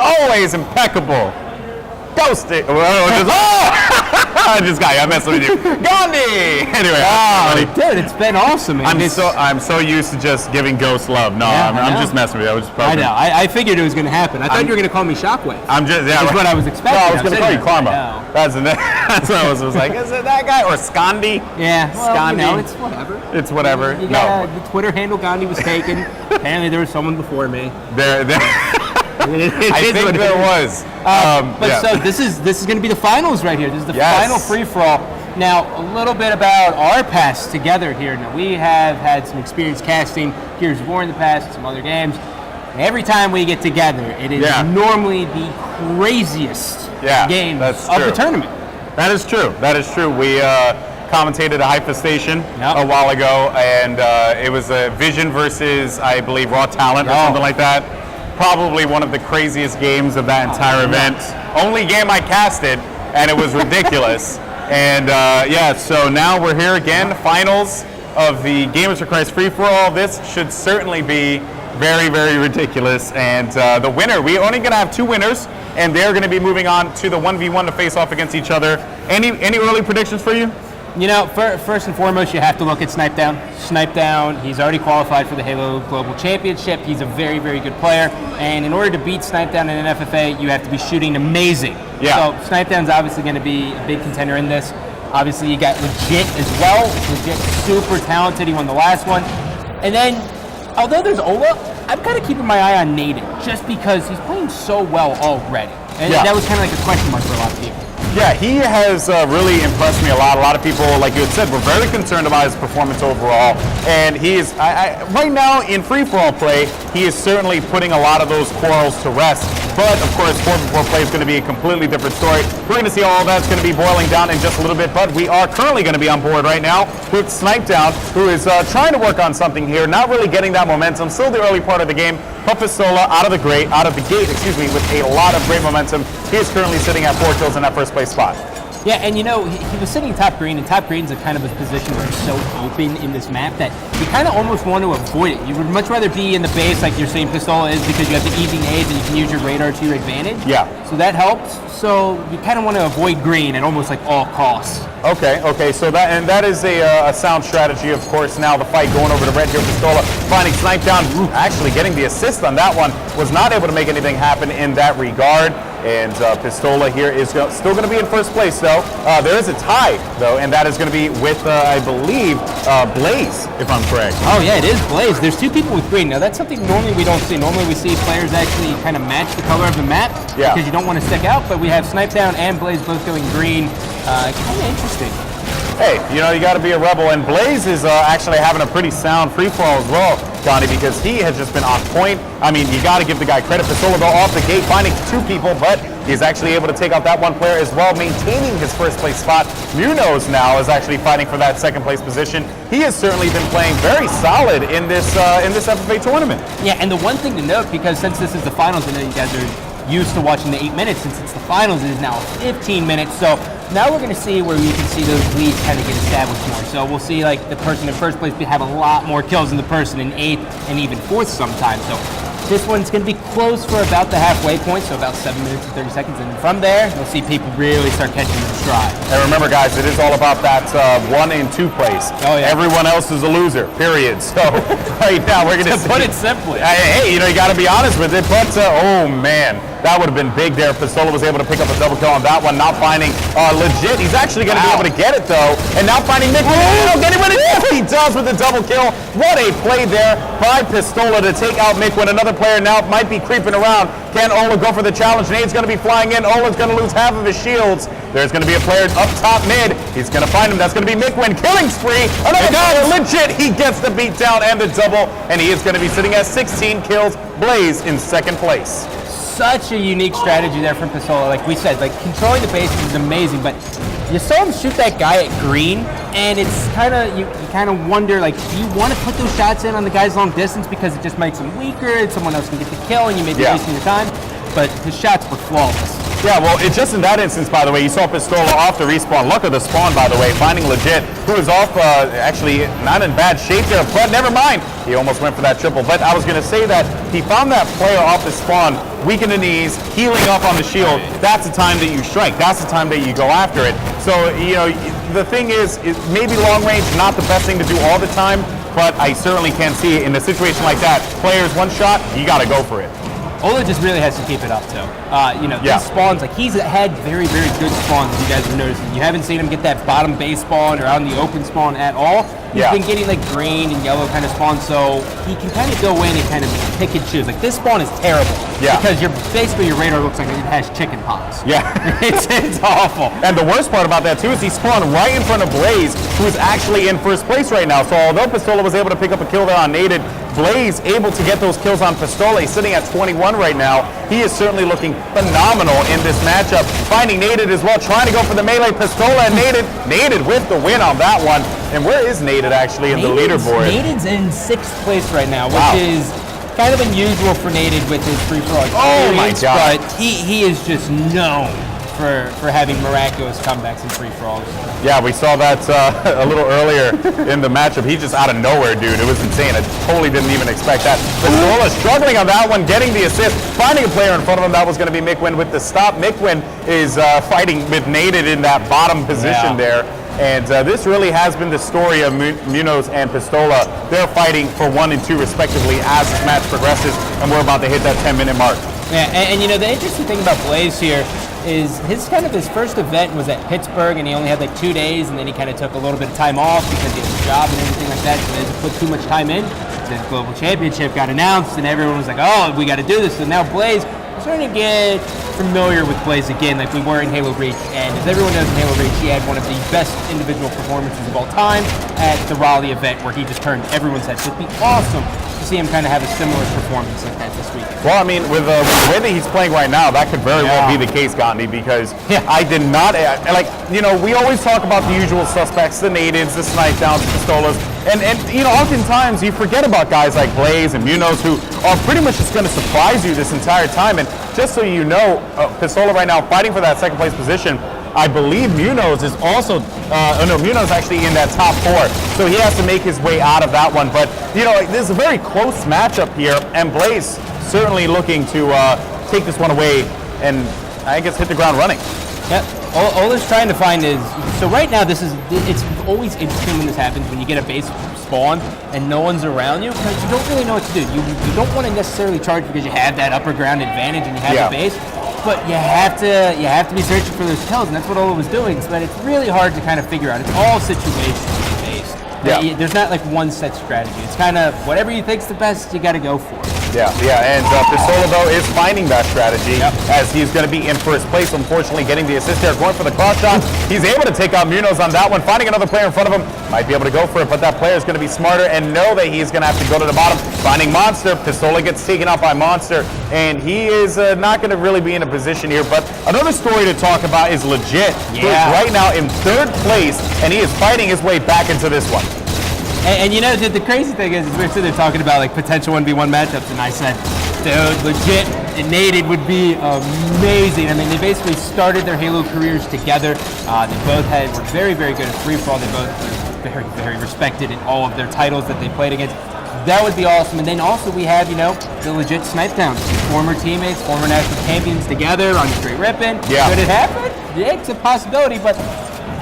always impeccable. Ghosted. I just got you. I messed with you. Gandhi. Anyway, dude, it's been awesome. Man. I'm so used to just giving Ghost love. No, yeah, I'm just messing with you. I was just I know. I figured it was going to happen. I thought you were going to call me Shockwave. That's what I was expecting. No, I was going to call you Karma. That's what I was like. Is it that guy or Scandi? Yeah, well, Scandi. it's whatever. It's whatever. The Twitter handle Gandhi was taken. Apparently, there was someone before me. I think there was. So this is going to be the finals right here. This is the final free-for-all. Now, a little bit about our past together here. Now, we have had some experience casting Gears of War in the past, some other games. Every time we get together, it is normally the craziest game of the tournament. That is true. That is true. We commentated a Hypha Station a while ago, and it was a Vision versus, I believe, Raw Talent or something like that. Probably one of the craziest games of that entire event. Only game I casted, and it was ridiculous. And so now we're here again, finals of the Gamers for Christ free-for-all. This should certainly be very, very ridiculous. And the winner, we're only going to have 2 winners, and they're going to be moving on to the 1v1 to face off against each other. Any early predictions for you? You know, first and foremost, you have to look at Snipedown. Snipedown, he's already qualified for the Halo Global Championship. He's a very, very good player. And in order to beat Snipedown in an FFA, you have to be shooting amazing. Yeah. So Snipedown's obviously going to be a big contender in this. Obviously, you got Legit as well. Legit, super talented. He won the last one. And then, although there's Ola, I'm kind of keeping my eye on Naden, just because he's playing so well already. And that was kind of like a question mark for a lot of people. Yeah, he has really impressed me a lot. A lot of people, like you had said, were very concerned about his performance overall. And he is, right now in free-for-all play, he is certainly putting a lot of those quarrels to rest. But, of course, 4v4 play is going to be a completely different story. We're going to see all that's going to be boiling down in just a little bit. But we are currently going to be on board right now with Snipedown, who is trying to work on something here, not really getting that momentum. Still the early part of the game. But Pistola out of the gate, with a lot of great momentum. He is currently sitting at 4 kills in that first place spot. Yeah, and you know, he was sitting top green, and top green's a kind of a position where it's so open in this map that you kind of almost want to avoid it. You would much rather be in the base like you're saying Pistola is, because you have the easy nades and you can use your radar to your advantage. Yeah. So that helps. So you kind of want to avoid green at almost like all costs. Okay, so that is a sound strategy, of course. Now the fight going over to red here, Pistola finding Snipedown, actually getting the assist on that one, was not able to make anything happen in that regard. And Pistola here is still going to be in first place, though. There is a tie, though, and that is going to be with, I believe, Blaze, if I'm correct. Oh, yeah, it is Blaze. There's 2 people with green. Now, that's something normally we don't see. Normally we see players actually kind of match the color of the map because you don't want to stick out, but we have Snipedown and Blaze both going green. Kind of interesting. Hey, you know, you got to be a rebel, and Blaze is actually having a pretty sound free-for-all as well, Gandhi, because he has just been on point. I mean, you got to give the guy credit. Pistola, though, off the gate, finding 2 people, but he's actually able to take out that 1 player as well, maintaining his first-place spot. Munoz now is actually fighting for that second-place position. He has certainly been playing very solid in this FFA tournament. Yeah, and the one thing to note, because since this is the finals, I know you guys are used to watching the 8 minutes, and since the finals, it is now 15 minutes, so now we're going to see where we can see those leads kind of get established more. So we'll see like the person in first place have a lot more kills than the person in 8th and even 4th sometimes. So this one's going to be close for about the halfway point, so about 7 minutes and 30 seconds. And from there, you'll see people really start catching the stride. And remember, guys, it is all about that 1 and 2 place. Oh, yeah. Everyone else is a loser, period. So right now, we're going to put it simply. Hey, you know, you got to be honest with it. But, oh, man. That would have been big there. Pistola was able to pick up a double kill on that one. Now finding Legit. He's actually going to be able to get it, though. And now finding Nick. Getting rid of it. He does with the double kill. What a play there by Pistola to take out Mikwin. Another player now might be creeping around. Can Ola go for the challenge? Nade's going to be flying in. Ola's going to lose half of his shields. There's going to be a player up top mid. He's going to find him. That's going to be Mikwin. Killing spree. Another player. Legit. He gets the beatdown and the double. And he is going to be sitting at 16 kills. Blaze in second place. Such a unique strategy there from Pistola. Like we said, like controlling the bases is amazing, but you saw him shoot that guy at green, and it's kind of, you kind of wonder, like, do you want to put those shots in on the guys long distance because it just makes him weaker and someone else can get the kill and you may be wasting your time? But his shots were flawless. Yeah, well, it's just in that instance, by the way, you saw Pistola off the respawn. Look at the spawn, by the way, finding Legit, who is off, actually not in bad shape there, but never mind. He almost went for that triple. But I was going to say that he found that player off the spawn, weak in the knees, healing up on the shield. That's the time that you strike. That's the time that you go after it. So, you know, the thing is maybe long range, not the best thing to do all the time, but I certainly can see it in a situation like that. Players one shot, you got to go for it. Ola just really has to keep it up, though. You know, these spawns, like he's had very, very good spawns, as you guys are noticing. You haven't seen him get that bottom base spawn or out in the open spawn at all. He's been getting like green and yellow kind of spawns, so he can kind of go in and kind of pick and choose. Like this spawn is terrible. Because basically your radar looks like it has chicken pox. It's awful. And the worst part about that too is he spawned right in front of Blaze, who is actually in first place right now. So although Pistola was able to pick up a kill there on Naded, Blaze able to get those kills on Pistola. He's sitting at 21 right now. He is certainly looking phenomenal in this matchup. Finding Naded as well, trying to go for the melee. Pistola and Naded with the win on that one. And where is Naded actually in the leaderboard? Naded's in 6th place right now, which is kind of unusual for Naded with his free-for-all experience. Oh my God. But he is just known for having miraculous comebacks in free-for-alls. Yeah, we saw that a little earlier in the matchup. He just out of nowhere, dude. It was insane. I totally didn't even expect that. Pistola struggling on that one, getting the assist, finding a player in front of him. That was going to be Mikwin with the stop. Mikwin is fighting with Naded in that bottom position there. And this really has been the story of Munoz and Pistola. They're fighting for 1 and 2 respectively as this match progresses, and we're about to hit that 10-minute mark. Yeah, and you know, the interesting thing about Blaze here is his first event was at Pittsburgh, and he only had like 2 days, and then he kind of took a little bit of time off because he had a job and everything like that, so he didn't put too much time in. The Global Championship got announced, and everyone was like, oh, we got to do this. So now Blaze, we're starting to get familiar with Blaze again, like we were in Halo Reach, and as everyone knows in Halo Reach, he had one of the best individual performances of all time at the Raleigh event where he just turned everyone's head. So it'd be awesome to see him kind of have a similar performance like that this weekend. Well, I mean, with the way that he's playing right now, that could very well be the case, Gandhi, because I did not, like, you know, we always talk about the usual suspects, the natives, the snipe downs, the pistolas, and you know, oftentimes you forget about guys like Blaze and Munoz who are pretty much just going to surprise you this entire time. And just so you know, Pistola right now fighting for that second place position. I believe Munoz is also, Munoz actually in that top 4, so he has to make his way out of that one. But, you know, this is a very close matchup here, and Blaze certainly looking to take this one away and, I guess, hit the ground running. Yeah, all it's trying to find is, so right now it's always interesting when this happens, when you get a base spawn and no one's around you, because you don't really know what to do. You don't want to necessarily charge because you have that upper ground advantage and you have the base. But you have to be searching for those kills, and that's what Ola was doing. But it's really hard to kind of figure out. It's all situational based. There's not like one set strategy. It's kind of whatever you think's the best, you got to go for it. And Pistola, though, is finding that strategy as he's going to be in first place. Unfortunately, getting the assist there, going for the cross shot. He's able to take out Munoz on that one, finding another player in front of him. Might be able to go for it, but that player is going to be smarter and know that he's going to have to go to the bottom. Finding Monster. Pistola gets taken out by Monster, and he is not going to really be in a position here. But another story to talk about is Legit, who's right now in 3rd place, and he is fighting his way back into this one. And you know, the crazy thing is we're sitting there talking about like potential 1v1 matchups, and I said, dude, Legit and Naded would be amazing. I mean, they basically started their Halo careers together. They both were very, very good at free-for-all. They both were very, very respected in all of their titles that they played against. That would be awesome. And then also we have, you know, the Legit snipe downs. Former teammates, former national champions together on Straight Rippin'. Could it happen? Yeah, it's a possibility, but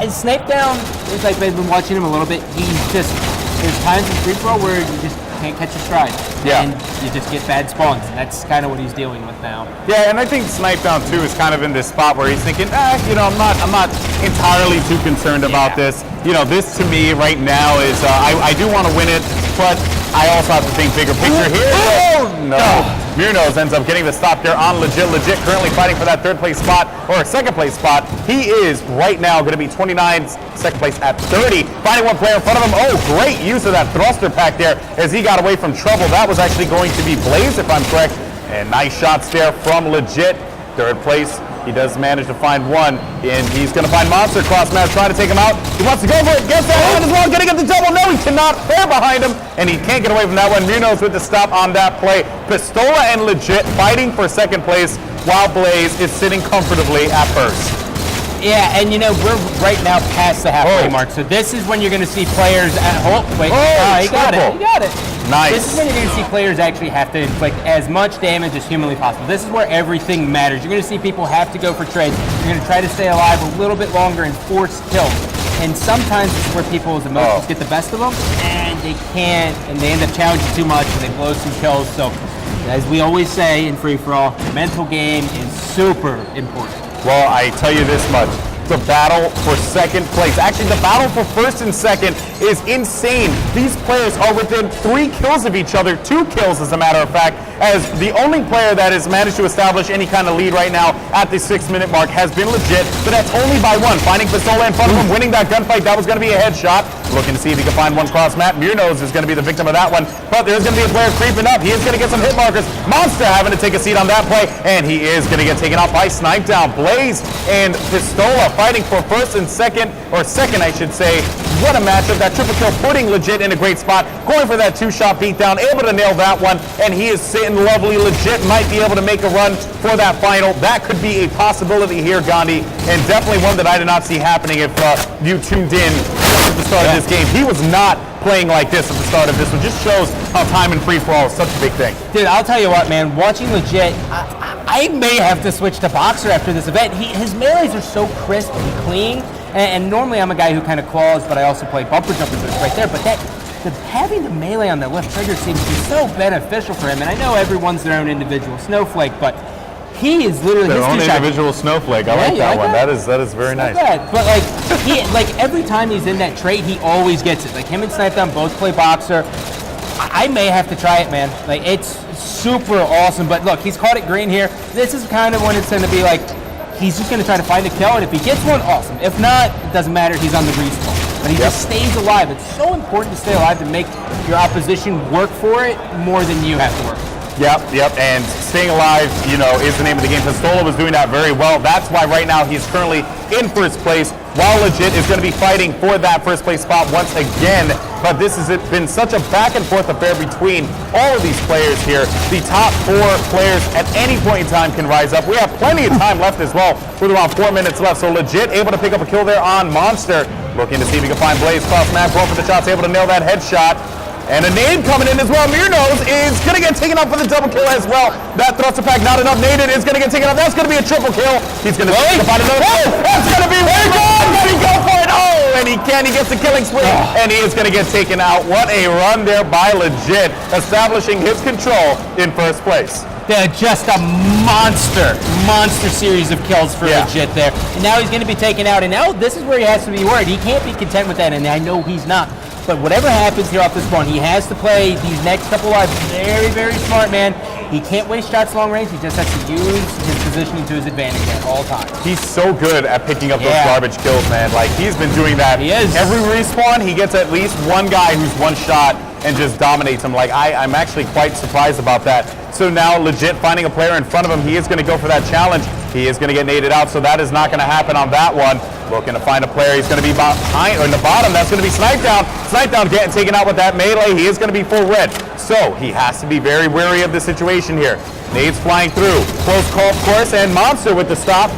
as snipe down, it's like I've been watching him a little bit. He's just, there's times in free-for-all where you just can't catch your stride. And you just get bad spawns. And that's kind of what he's dealing with now. Yeah, and I think Snipe Down 2 is kind of in this spot where he's thinking, you know, I'm not entirely too concerned about this. You know, this to me right now is, I do want to win it, but I also have to think bigger picture here. Oh, no. Munoz ends up getting the stop there on Legit. Legit currently fighting for that 3rd place spot, or 2nd place spot. He is right now going to be 29, 2nd place at 30. Finding one player in front of him. Oh, great use of that thruster pack there as he got away from trouble. That was actually going to be Blaze, if I'm correct. And nice shots there from Legit. 3rd place. He does manage to find one, and he's going to find Monster cross match, trying to take him out. He wants to go for it, gets that one as well, getting at the double. No, he cannot. Fair behind him, and he can't get away from that one. Munoz with the stop on that play. Pistola and Legit fighting for 2nd place. while Blaze is sitting comfortably at first. Yeah, and we're right now past the halfway mark, so this is when you're going to see players at home. Wait, you got it. You got it. Nice. This is when you're going to see players actually have to inflict as much damage as humanly possible. This is where everything matters. You're going to see people have to go for trades. You're going to try to stay alive a little bit longer and force kills. And sometimes this is where people's emotions get the best of them, and they can't, and they end up challenging too much, and they blow some kills. So, as we always say in free-for-all, the mental game is super important. Well, I tell you this much. The battle for second place. Actually, the battle for first and second is insane. These players are within 3 kills of each other, 2 kills as a matter of fact, as the only player that has managed to establish any kind of lead right now at the 6-minute mark has been legit, but that's only by 1. Finding Pistola in front of him, winning that gunfight, that was going to be a headshot. Looking to see if he can find one cross map. Mirnose is going to be the victim of that one, but there's going to be a player creeping up. He is going to get some hit markers. Monster having to take a seat on that play, and he is going to get taken out by Snipe Down. Blaze and Pistola fighting for first and second, or second I should say. What a matchup. That triple kill putting Legit in a great spot, going for that 2-shot beatdown, able to nail that one, and he is sitting lovely. Legit might be able to make a run for that final. That could be a possibility here, Gandhi, and definitely one that I did not see happening if you tuned in at the start of this game. He was not playing like this at the start of this one. Just shows how time and free-for-all is such a big thing. Dude, I'll tell you what, man. Watching Legit, I may have to switch to Boxer after this event. His melees are so crisp and clean, and normally I'm a guy who kind of claws, but I also play bumper jumpers right there. But having the melee on the left trigger seems to be so beneficial for him. And I know everyone's their own individual snowflake, but he is literally their own individual snowflake. I like that one. That is very nice. But like every time he's in that trait, he always gets it. Like him and Snipe Down both play Boxer. I may have to try it, man. Like it's super awesome. But look, he's caught it green here. This is kind of when it's going to be like he's just going to try to find a kill, and if he gets one, awesome. If not, it doesn't matter. He's on the respawn. But he just stays alive. It's so important to stay alive to make your opposition work for it more than you have to work. Yep, and staying alive, is the name of the game. Pistola was doing that very well. That's why right now he's currently in first place, while Legit is going to be fighting for that first place spot once again. But this has been such a back and forth affair between all of these players here. The top 4 players at any point in time can rise up. We have plenty of time left as well, with around 4 minutes left. So Legit able to pick up a kill there on Monster. Looking to see if he can find Blaze cross map, going for the shots, able to nail that headshot. And a nade coming in as well. Mirnose is going to get taken out for the double kill as well. That thruster pack not enough. Naded is going to get taken out. That's going to be a triple kill. He's going to find another. That's going to be very good. Let me go for it. And he can. He gets the killing spree. And he is going to get taken out. What a run there by Legit, establishing his control in first place. They're just a monster series of kills for Legit there. And now he's going to be taken out. And now this is where he has to be worried. He can't be content with that. And I know he's not. But whatever happens here off this spawn, he has to play these next couple lives very, very smart, man. He can't waste shots long range. He just has to use his positioning to his advantage at all times. He's so good at picking up those garbage kills, man. Like, he's been doing that. He is. Every respawn, he gets at least one guy who's one shot and just dominates him. Like, I'm actually quite surprised about that. So now, Legit finding a player in front of him, he is going to go for that challenge. He is going to get naded out, so that is not going to happen on that one. Looking to find a player. He's going to be behind, or in the bottom. That's going to be Snipe Down. Snipe Down getting taken out with that melee. He is going to be full red. So he has to be very wary of the situation here. Nades flying through. Close call, of course, and Monster with the stop.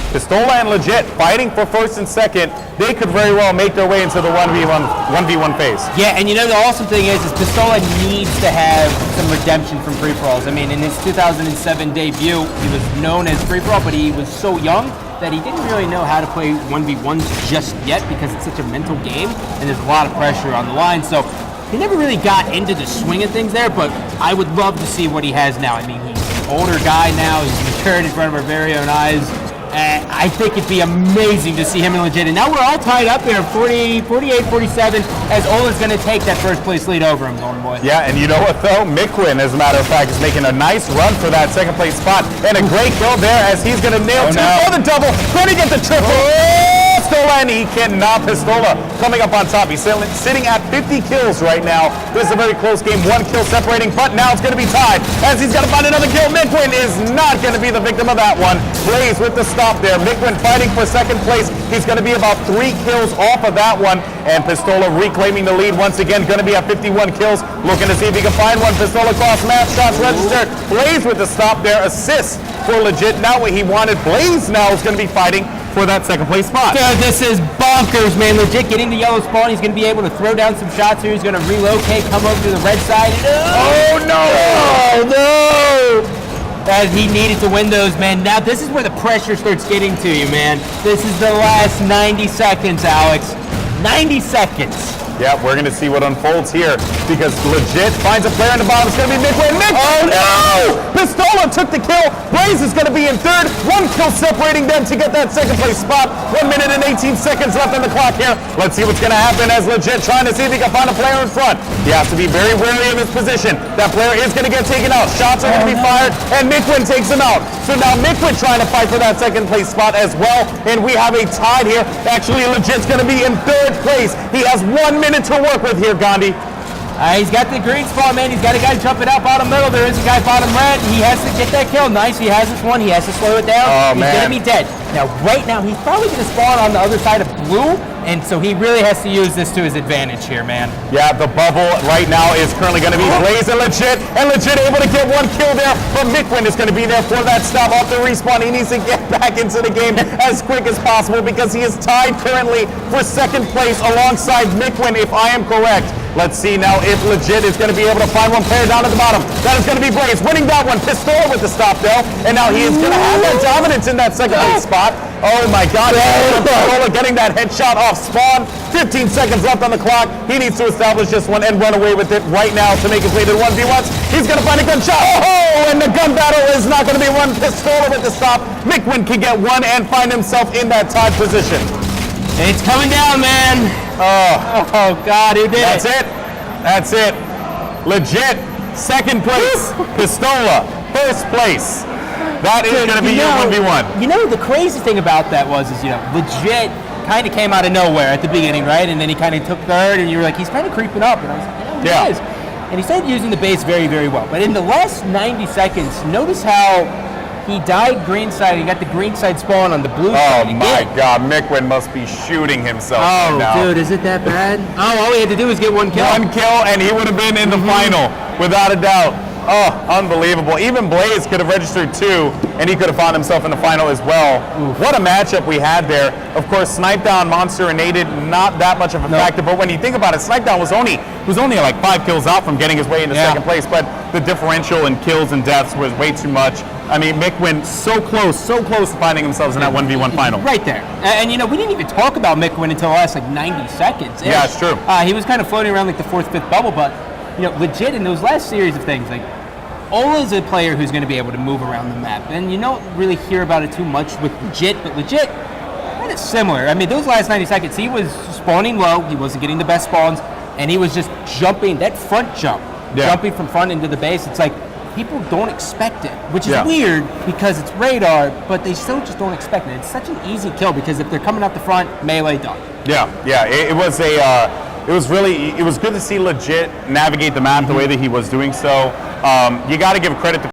Pistola and Legit fighting for first and second. They could very well make their way into the 1v1 phase. Yeah, and the awesome thing is Pistola needs to have some redemption from free-for-alls. I mean, in his 2007 debut, he was known as free-for-all, but he was so young that he didn't really know how to play 1v1s just yet because it's such a mental game and there's a lot of pressure on the line. So he never really got into the swing of things there, but I would love to see what he has now. I mean, he's an older guy now. He's matured in front of our very own eyes. I think it'd be amazing to see him in Legit. And now we're all tied up here, 48, 47, as Olin's going to take that first place lead over him, Golden Boy. Yeah, and you know what, though? Miquin, as a matter of fact, is making a nice run for that second place spot. And a great kill there as he's going to nail two for the double. Going to get the triple. Pistola, and he cannot. Pistola coming up on top. He's sitting at 50 kills right now. This is a very close game. 1 kill separating, but now it's going to be tied as he's got to find another kill. Miquin is not going to be the victim of that one. Blaze with the stop there. Miquin fighting for second place. He's going to be about 3 kills off of that one, and Pistola reclaiming the lead once again. Going to be at 51 kills. Looking to see if he can find one. Pistola cross map, shots registered. Blaze with the stop there. Assist for Legit. Not what he wanted. Blaze now is going to be fighting for that second place spot. Dude, this is bonkers, man. Legit getting the yellow spawn. He's going to be able to throw down some shots here. He's going to relocate, come over to the red side. Oh, no! Oh, no! As he needed to win those, man. Now, this is where the pressure starts getting to you, man. This is the last 90 seconds, Alex. 90 seconds. Yeah, we're going to see what unfolds here because Legit finds a player in the bottom. It's going to be Miquin. Oh, no! Pistola took the kill. Blaze is going to be in third. 1 kill separating them to get that second place spot. 1 minute and 18 seconds left on the clock here. Let's see what's going to happen as Legit trying to see if he can find a player in front. He has to be very wary of his position. That player is going to get taken out. Shots are going to be fired, and Miquin takes him out. So now Miquin trying to fight for that second place spot as well, and we have a tie here. Actually, Legit's going to be in third place. He has 1 minute to work with here, Gandhi. He's got the green spawn, man. He's got a guy jumping out bottom middle. There is a guy bottom red. He has to get that kill. Nice. He has this one. He has to slow it down. Oh, he's man. going to be dead. Now, right now, he's probably going to spawn on the other side of blue, and so he really has to use this to his advantage here, man. Yeah, the bubble right now is currently going to be Blaze and Legit able to get 1 kill there, but Miquin is going to be there for that stop off the respawn. He needs to get back into the game as quick as possible because he is tied currently for second place alongside Miquin, if I am correct. Let's see now if Legit is going to be able to find one player down at the bottom. That is going to be Blaze winning that one. Pistola with the stop though, and now he is going to have that dominance in that second place spot. Oh my God, Pistola getting that headshot off spawn. 15 seconds left on the clock. He needs to establish this one and run away with it right now to make his way to the 1v1s. He's going to find a gunshot. Oh, and the gun battle is not going to be one. Pistola with the stop. Miquin can get one and find himself in that tied position. It's coming down, man. Oh God, who did That's it. That's it. Legit, second place. Pistola, first place. That is going to be your 1v1. You know, the crazy thing about that was, Legit kind of came out of nowhere at the beginning, right? And then he kind of took third, and you were like, he's kind of creeping up. And I was like, yeah, he is. And he started using the base very, very well. But in the last 90 seconds, notice how he died green side. He got the green side spawn on the blue side. Oh my God, Miquin must be shooting himself right now. Oh, dude, is it that bad? Oh, all he had to do was get 1 kill. 1 kill, and he would have been in the final, without a doubt. Oh, unbelievable. Even Blaze could have registered 2, and he could have found himself in the final as well. Oof. What a matchup we had there. Of course, Snipe Down, Monster, and Naded, not that much of a factor, but when you think about it, Snipe Down was only like 5 kills out from getting his way into second place, but the differential in kills and deaths was way too much. I mean, Miquin so close to finding himself in that 1v1 final. Right there. And we didn't even talk about Miquin until the last 90 seconds. Yeah, it's true. He was kind of floating around like the 4th, 5th bubble, but Legit in those last series of things, like Ola is a player who's going to be able to move around the map, and you don't really hear about it too much with Legit, but Legit kind of similar. I mean, those last 90 seconds, he was spawning low, he wasn't getting the best spawns, and he was just jumping, that front jump, jumping from front into the base. It's like, people don't expect it, which is weird because it's radar, but they still just don't expect it. It's such an easy kill because if they're coming out the front, melee done. Yeah, it was good to see Legit navigate the map the way that he was doing so. You got to give credit to